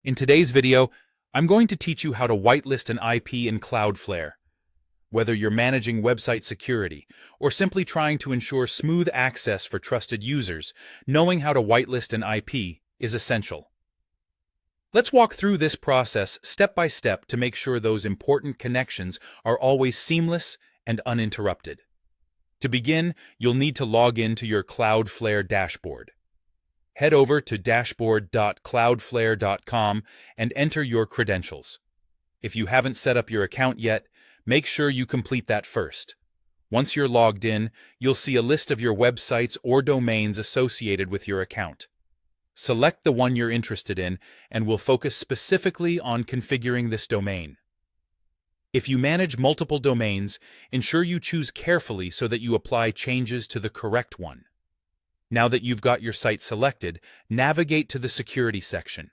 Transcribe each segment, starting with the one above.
In today's video, I'm going to teach you how to whitelist an IP in Cloudflare. Whether you're managing website security or simply trying to ensure smooth access for trusted users, knowing how to whitelist an IP is essential. Let's walk through this process step by step to make sure those important connections are always seamless and uninterrupted. To begin, you'll need to log in to your Cloudflare dashboard. Head over to dashboard.cloudflare.com and enter your credentials. If you haven't set up your account yet, make sure you complete that first. Once you're logged in, you'll see a list of your websites or domains associated with your account. Select the one you're interested in, and we'll focus specifically on configuring this domain. If you manage multiple domains, ensure you choose carefully so that you apply changes to the correct one. Now that you've got your site selected, navigate to the Security section.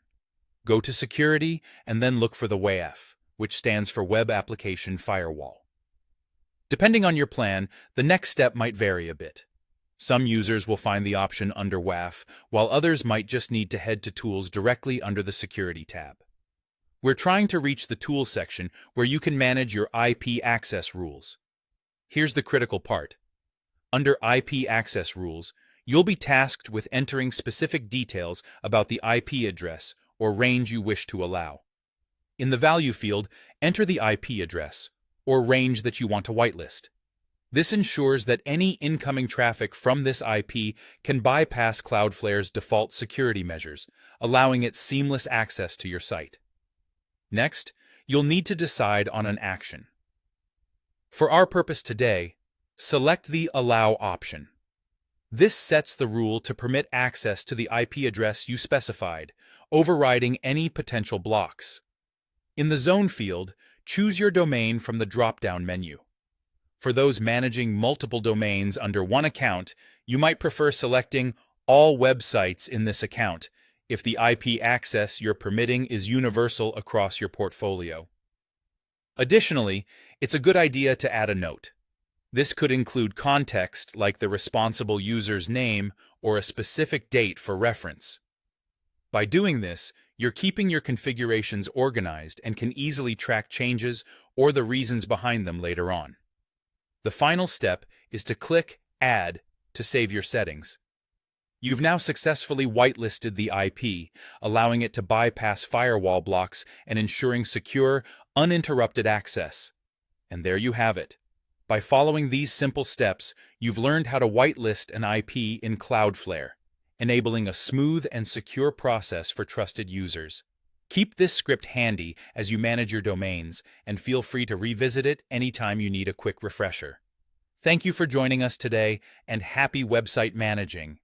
Go to Security and then look for the WAF, which stands for Web Application Firewall. Depending on your plan, the next step might vary a bit. Some users will find the option under WAF, while others might just need to head to Tools directly under the Security tab. We're trying to reach the Tools section where you can manage your IP access rules. Here's the critical part. Under IP access rules, you'll be tasked with entering specific details about the IP address or range you wish to allow. In the Value field, enter the IP address or range that you want to whitelist. This ensures that any incoming traffic from this IP can bypass Cloudflare's default security measures, allowing it seamless access to your site. Next, you'll need to decide on an action. For our purpose today, select the Allow option. This sets the rule to permit access to the IP address you specified, overriding any potential blocks. In the Zone field, choose your domain from the drop-down menu. For those managing multiple domains under one account, you might prefer selecting All Websites in this account if the IP access you're permitting is universal across your portfolio. Additionally, it's a good idea to add a note. This could include context like the responsible user's name or a specific date for reference. By doing this, you're keeping your configurations organized and can easily track changes or the reasons behind them later on. The final step is to click Add to save your settings. You've now successfully whitelisted the IP, allowing it to bypass firewall blocks and ensuring secure, uninterrupted access. And there you have it. By following these simple steps, you've learned how to whitelist an IP in Cloudflare, enabling a smooth and secure process for trusted users. Keep this script handy as you manage your domains, and feel free to revisit it anytime you need a quick refresher. Thank you for joining us today, and happy website managing!